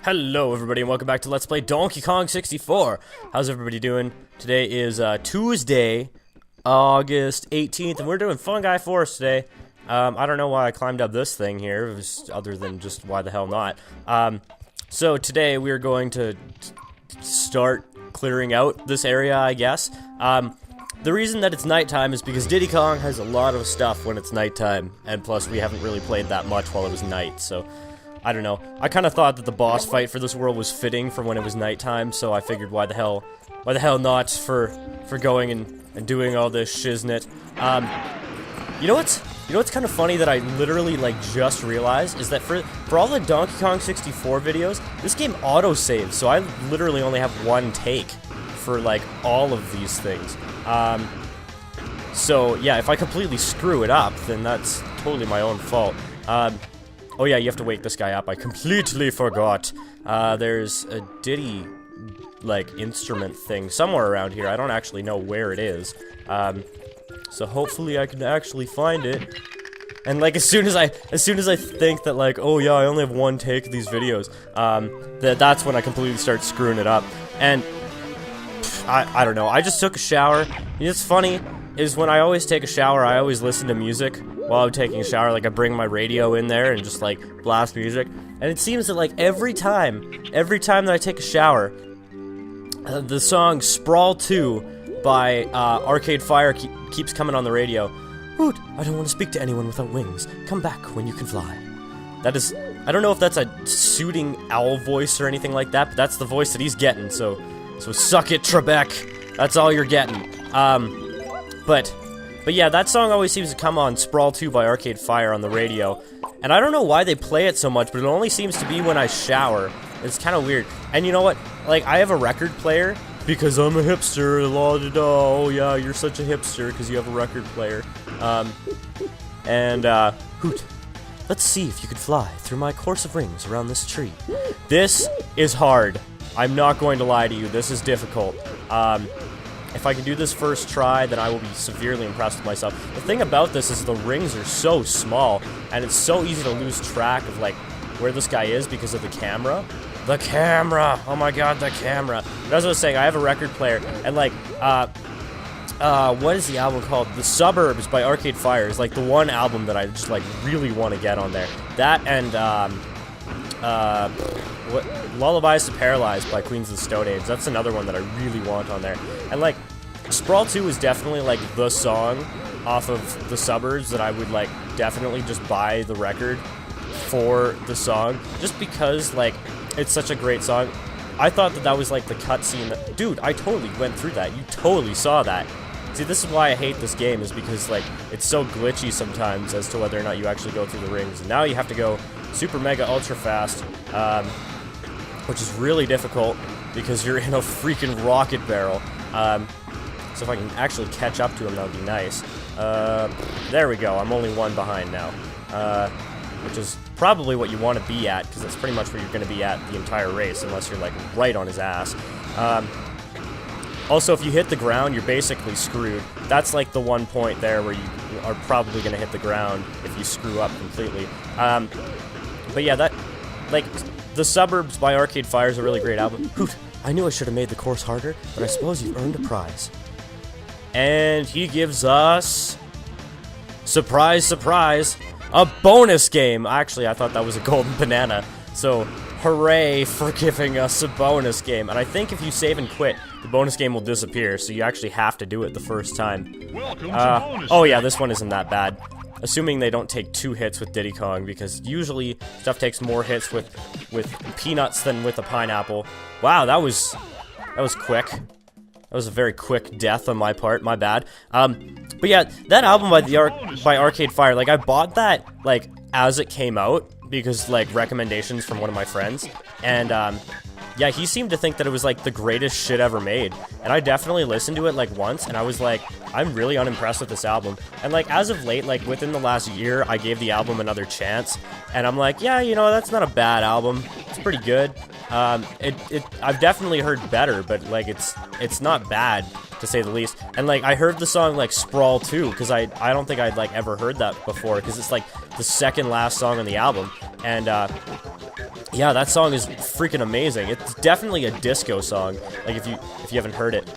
Hello everybody and welcome back to Let's Play Donkey Kong 64. How's everybody doing? Today is Tuesday, August 18th, and we're doing Fungi Forest today. I don't know why I climbed up this thing here, it was other than just why the hell not. So today we're going to start clearing out this area, I guess. The reason that it's nighttime is because Diddy Kong has a lot of stuff when it's nighttime, and plus we haven't really played that much while it was night, so I don't know. I kind of thought that the boss fight for this world was fitting for when it was nighttime, so I figured why the hell not for going and doing all this shiznit. You know what's kind of funny that I literally just realized is that for all the Donkey Kong 64 videos, this game auto-saves, so I literally only have one take for all of these things. So yeah, if I completely screw it up, then that's totally my own fault. Oh yeah, you have to wake this guy up. I completely forgot. There's a Diddy, instrument thing somewhere around here. I don't actually know where it is. So hopefully I can actually find it. And as soon as I think that oh yeah, I only have one take of these videos, that's when I completely start screwing it up. And I don't know. I just took a shower. It's funny is when I always take a shower, I always listen to music while I'm taking a shower. I bring my radio in there and just blast music. And it seems that every time that I take a shower, the song Sprawl 2 by Arcade Fire keeps coming on the radio. Hoot, I don't want to speak to anyone without wings. Come back when you can fly. That is, I don't know if that's a suiting owl voice or anything like that, but that's the voice that he's getting, so suck it, Trebek. That's all you're getting. But yeah, that song always seems to come on Sprawl 2 by Arcade Fire on the radio. And I don't know why they play it so much, but it only seems to be when I shower. It's kind of weird. And you know what? I have a record player because I'm a hipster, la-da-da. Oh yeah, you're such a hipster because you have a record player. Hoot. Let's see if you could fly through my course of rings around this tree. This is hard. I'm not going to lie to you. This is difficult. If I can do this first try, then I will be severely impressed with myself. The thing about this is the rings are so small, and it's so easy to lose track of, where this guy is because of the camera. The camera! Oh my god, the camera. But as I was saying, I have a record player, and, what is the album called? The Suburbs by Arcade Fire is, the one album that I just, really want to get on there. That and, Lullabies to Paralyze by Queens of the Stone Age. That's another one that I really want on there. And Sprawl 2 is definitely the song off of The Suburbs that I would definitely just buy the record for the song, just because it's such a great song. I thought that was the cutscene. Dude, I totally went through that. You totally saw that. See, this is why I hate this game, is because it's so glitchy sometimes as to whether or not you actually go through the rings. And now you have to go super mega ultra fast, which is really difficult because you're in a freaking rocket barrel. So if I can actually catch up to him, that would be nice. There we go. I'm only one behind now, which is probably what you want to be at, because that's pretty much where you're going to be at the entire race, unless you're right on his ass. Also, if you hit the ground, you're basically screwed. That's the one point there where you are probably going to hit the ground if you screw up completely. But yeah, The Suburbs by Arcade Fire is a really great album. Hoot, I knew I should have made the course harder, but I suppose you've earned a prize. And he gives us, surprise, surprise, a bonus game. Actually, I thought that was a golden banana. So, hooray for giving us a bonus game. And I think if you save and quit, the bonus game will disappear, so you actually have to do it the first time. Oh yeah, this one isn't that bad. Assuming they don't take 2 hits with Diddy Kong, because usually stuff takes more hits with peanuts than with a pineapple. Wow, that was quick. That was a very quick death on my part, my bad. But yeah, that album by Arcade Fire, I bought that, as it came out, because, recommendations from one of my friends, and, yeah, he seemed to think that it was, the greatest shit ever made, and I definitely listened to it, once, and I was I'm really unimpressed with this album, and, as of late, within the last year, I gave the album another chance, and I'm yeah, you know, that's not a bad album, it's pretty good. I've definitely heard better, but, it's not bad, to say the least. And, I heard the song, Sprawl 2, because I don't think I'd, ever heard that before, because it's, the second last song on the album. And, yeah, that song is freaking amazing. It's definitely a disco song, like if you haven't heard it.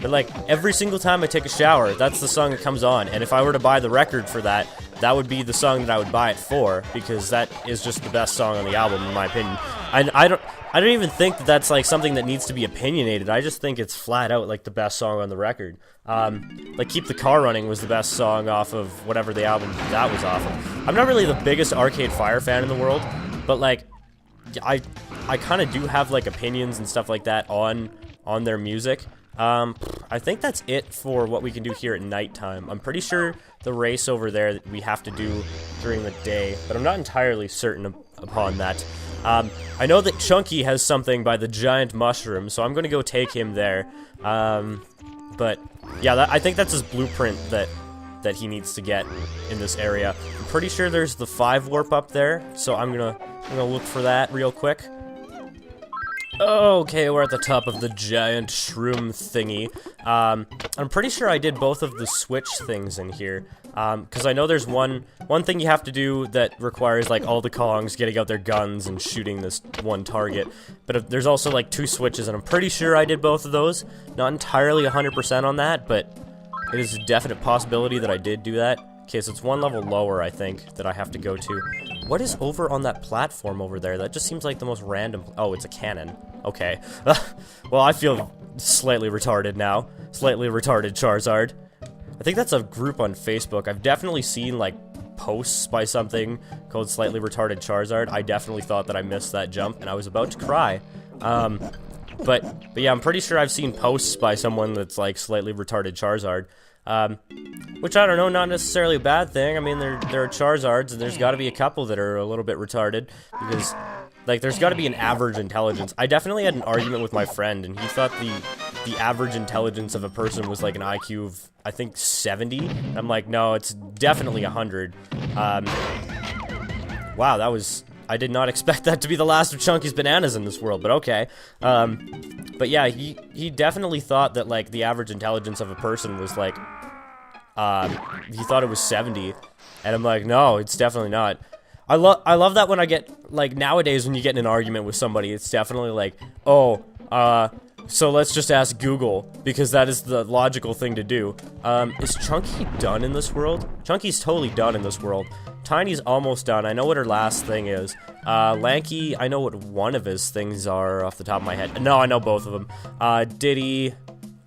But like every single time I take a shower, that's the song that comes on. And if I were to buy the record for that, that would be the song that I would buy it for, because that is just the best song on the album in my opinion. I don't even think that that's like something that needs to be opinionated. I just think it's flat out like the best song on the record. Like Keep the Car Running was the best song off of whatever the album that was off of. I'm not really the biggest Arcade Fire fan in the world, but like I kind of do have like opinions and stuff like that on their music. I think that's it for what we can do here at nighttime. I'm pretty sure the race over there that we have to do during the day, but I'm not entirely certain upon that. I know that Chunky has something by the giant mushroom, so I'm going to go take him there. But yeah, I think that's his blueprint that he needs to get in this area. I'm pretty sure there's the 5 warp up there, so I'm gonna look for that real quick. Okay, we're at the top of the giant shroom thingy. I'm pretty sure I did both of the switch things in here. Because I know there's one thing you have to do that requires, like, all the Kongs getting out their guns and shooting this one target. But there's also, like, 2 switches, and I'm pretty sure I did both of those. Not entirely 100% on that, but it is a definite possibility that I did do that. Okay, so it's 1 level lower, I think, that I have to go to. What is over on that platform over there? That just seems like the most random... Oh, it's a cannon. Okay. Well, I feel slightly retarded now. Slightly retarded Charizard. I think that's a group on Facebook. I've definitely seen, like, posts by something called Slightly Retarded Charizard. I definitely thought that I missed that jump, and I was about to cry. But yeah, I'm pretty sure I've seen posts by someone that's, like, Slightly Retarded Charizard. Which, I don't know, not necessarily a bad thing. I mean, there are Charizards, and there's gotta be a couple that are a little bit retarded, because, like, there's gotta be an average intelligence. I definitely had an argument with my friend, and he thought the average intelligence of a person was, like, an IQ of, I think, 70? And I'm like, no, it's definitely 100. Wow, that was... I did not expect that to be the last of Chunky's bananas in this world, but okay. But yeah, he definitely thought that, like, the average intelligence of a person was, like, he thought it was 70, and I'm like, no, it's definitely not. I love that when I get, like, nowadays when you get in an argument with somebody, it's definitely like, oh, so let's just ask Google, because that is the logical thing to do. Is Chunky done in this world? Chunky's totally done in this world. Tiny's almost done. I know what her last thing is. Lanky, I know what one of his things are off the top of my head. No, I know both of them. Diddy,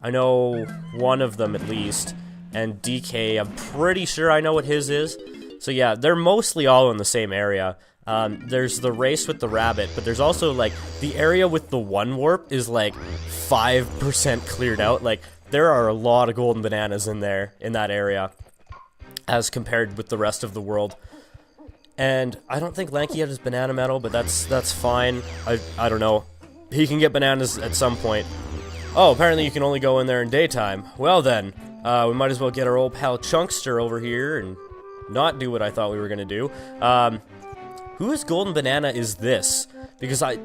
I know one of them at least. And DK, I'm pretty sure I know what his is. So yeah, they're mostly all in the same area. There's the race with the rabbit, but there's also, like, the area with the 1 warp is, like, 5% cleared out. Like, there are a lot of golden bananas in there, in that area, as compared with the rest of the world. And I don't think Lanky had his banana medal, but that's fine. I don't know. He can get bananas at some point. Oh, apparently you can only go in there in daytime. Well then, we might as well get our old pal Chunkster over here and not do what I thought we were gonna do. Whose golden banana is this? Because I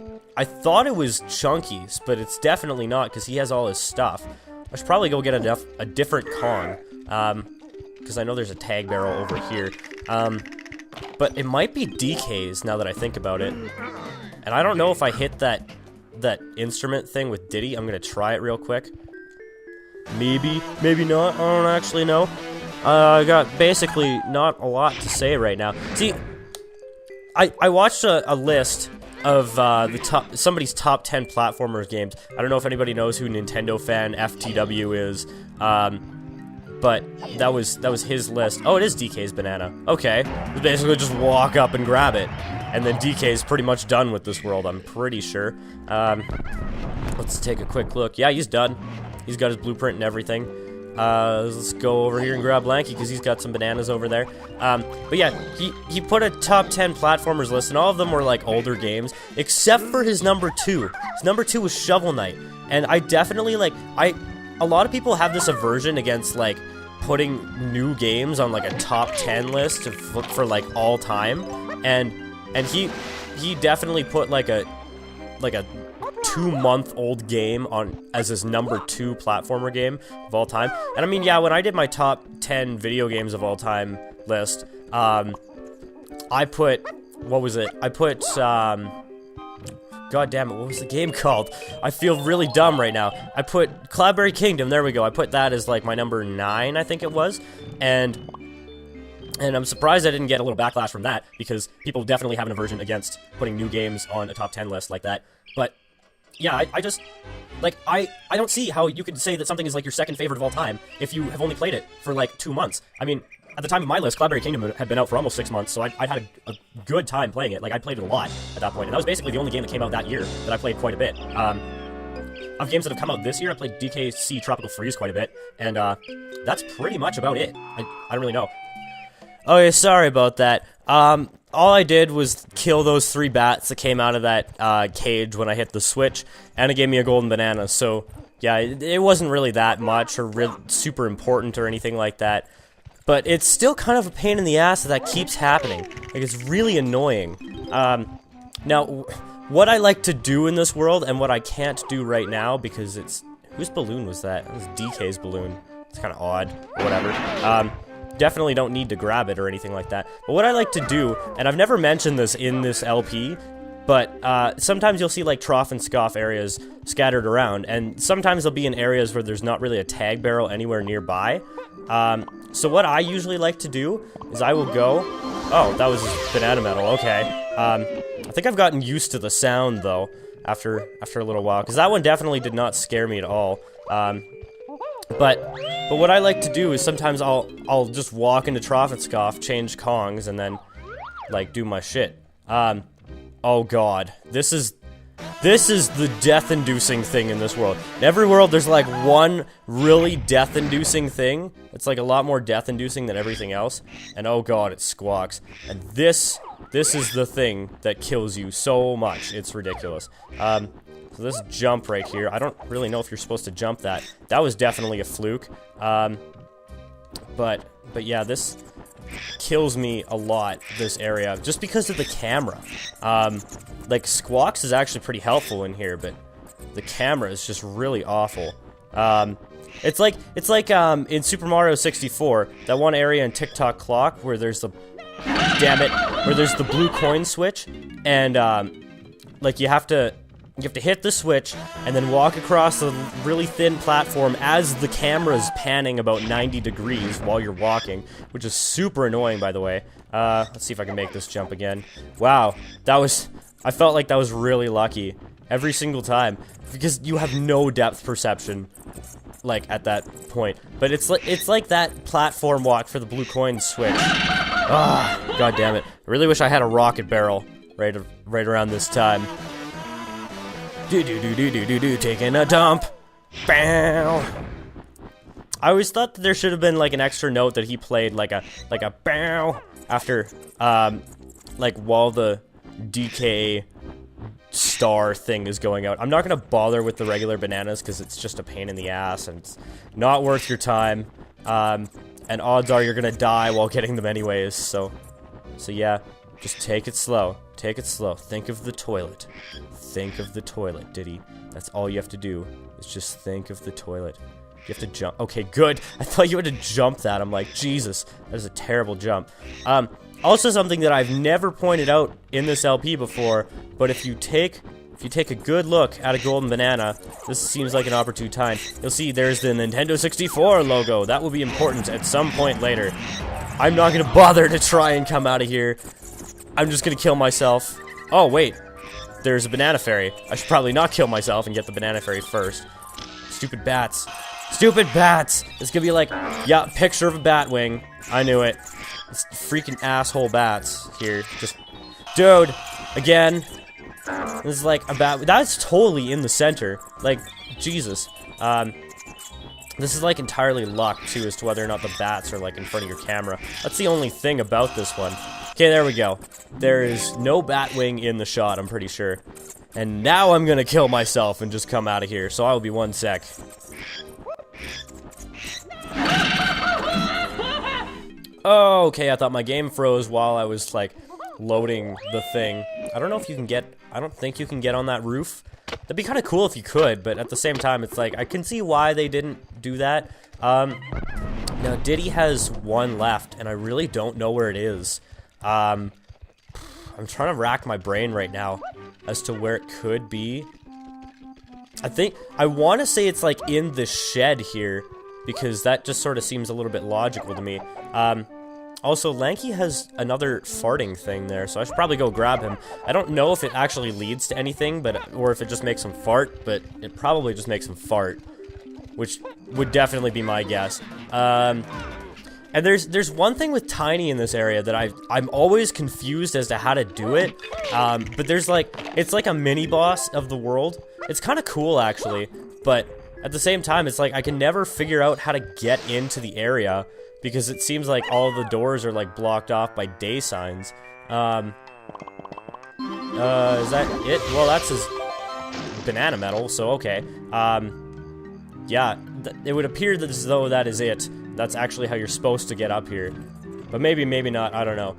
thought it was Chunky's, but it's definitely not, because he has all his stuff. I should probably go get a different Kong, because I know there's a tag barrel over here. But it might be DK's, now that I think about it. And I don't know if I hit that instrument thing with Diddy. I'm gonna try it real quick. Maybe, maybe not, I don't actually know. I got basically not a lot to say right now. See, I watched a list of somebody's top 10 platformers games. I don't know if anybody knows who Nintendo fan FTW is, but that was his list. Oh, it is DK's banana. Okay, you basically just walk up and grab it, and then DK's pretty much done with this world, I'm pretty sure. Let's take a quick look. Yeah, he's done. He's got his blueprint and everything. Let's go over here and grab Lanky, because he's got some bananas over there. But yeah, he put a top 10 platformers list, and all of them were, like, older games, except for his number 2. His number 2 was Shovel Knight, and I definitely, like, a lot of people have this aversion against, like, putting new games on, like, a top 10 list for like, all time, and he definitely put, like a 2-month-old game on as his number 2 platformer game of all time. And I mean, yeah, when I did my top 10 video games of all time list, I put what was it? I put, God damn it, what was the game called? I feel really dumb right now. I put Cloudberry Kingdom, there we go. I put that as like my number 9, I think it was. And I'm surprised I didn't get a little backlash from that, because people definitely have an aversion against putting new games on a top 10 list like that. But yeah, I just, like, I don't see how you could say that something is like your second favorite of all time if you have only played it for like 2 months. I mean, at the time of my list, Cloudberry Kingdom had been out for almost 6 months, so I'd had a good time playing it. Like, I played it a lot at that point, and that was basically the only game that came out that year that I played quite a bit. Of games that have come out this year, I played DKC Tropical Freeze quite a bit, and that's pretty much about it. I don't really know. Oh yeah, sorry about that. All I did was kill those 3 bats that came out of that cage when I hit the switch, and it gave me a golden banana, so yeah, it wasn't really that much or super important or anything like that. But it's still kind of a pain in the ass that keeps happening. Like, it's really annoying. Now, what I like to do in this world, and what I can't do right now, because it's... Whose balloon was that? It was DK's balloon. It's kind of odd, or whatever. Definitely don't need to grab it or anything like that. But what I like to do, and I've never mentioned this in this LP, but sometimes you'll see like trough and scoff areas scattered around, and sometimes they'll be in areas where there's not really a tag barrel anywhere nearby. So what I usually like to do is I will go... Oh, that was banana metal, okay. I think I've gotten used to the sound, though, after a little while, because that one definitely did not scare me at all. But what I like to do is sometimes I'll just walk into Trough and Scoff, change Kongs, and then, like, do my shit. Oh god. This is the death-inducing thing in this world. In every world, there's like one really death-inducing thing. It's like a lot more death-inducing than everything else. And oh god, it squawks. And this is the thing that kills you so much. It's ridiculous. So this jump right here, I don't really know if you're supposed to jump that. That was definitely a fluke. But yeah, this kills me a lot, this area, just because of the camera. Like, Squawks is actually pretty helpful in here, but the camera is just really awful. It's like in Super Mario 64, that one area in Tick-Tock Clock where there's the, damn it, where there's the blue coin switch, and, like, you have to hit the switch, and then walk across a really thin platform as the camera's panning about 90 degrees while you're walking, which is super annoying, by the way. Let's see if I can make this jump again. Wow, I felt like that was really lucky every single time, because you have no depth perception, like, at that point. But it's like that platform walk for the blue coin switch. Ah, god damn it. I really wish I had a rocket barrel right around this time. Taking a dump. Bow. I always thought that there should have been like an extra note that he played like a bow after like while the DK star thing is going out. I'm not gonna bother with the regular bananas because it's just a pain in the ass and it's not worth your time. And odds are you're gonna die while getting them anyways. So yeah, just take it slow. Take it slow. Think of the toilet. Think of the toilet, Diddy. That's all you have to do, is just think of the toilet. You have to jump. Okay, good. I thought you had to jump that. I'm like, Jesus, that is a terrible jump. Also something that I've never pointed out in this LP before, but if you take a good look at a golden banana, this seems like an opportune time. You'll see there's the Nintendo 64 logo. That will be important at some point later. I'm not gonna bother to try and come out of here. I'm just gonna kill myself. Oh, wait. There's a banana fairy. I should probably not kill myself and get the banana fairy first. Stupid bats. Stupid bats! It's gonna be like, yeah, picture of a bat wing. I knew it. It's freaking asshole bats here. Just, dude, again. This is like a bat. That's totally in the center. Like, Jesus. This is like entirely luck, too, as to whether or not the bats are like in front of your camera. That's the only thing about this one. Okay, there we go. There is no bat wing in the shot, I'm pretty sure. And now I'm gonna kill myself and just come out of here, so I will be 1 sec. Oh, okay, I thought my game froze while I was, like, loading the thing. I don't know if you can get... I don't think you can get on that roof. That'd be kind of cool if you could, but at the same time, it's like, I can see why they didn't do that. Now, Diddy has one left, and I really don't know where it is. I'm I'm trying to rack my brain right now as to where it could be. I want to say it's like in the shed here, because that just sort of seems a little bit logical to me. Also, Lanky has another farting thing there, so I should probably go grab him. I don't know if it actually leads to anything, or if it just makes him fart, but it probably just makes him fart, which would definitely be my guess. And there's one thing with Tiny in this area that I'm always confused as to how to do it. But there's like, it's like a mini boss of the world. It's kind of cool actually, but at the same time, it's like I can never figure out how to get into the area because it seems like all the doors are like blocked off by day signs. Is that it? Well, that's his banana medal, so okay. Yeah, it would appear that as though that is it. That's actually how you're supposed to get up here. But maybe, maybe not, I don't know.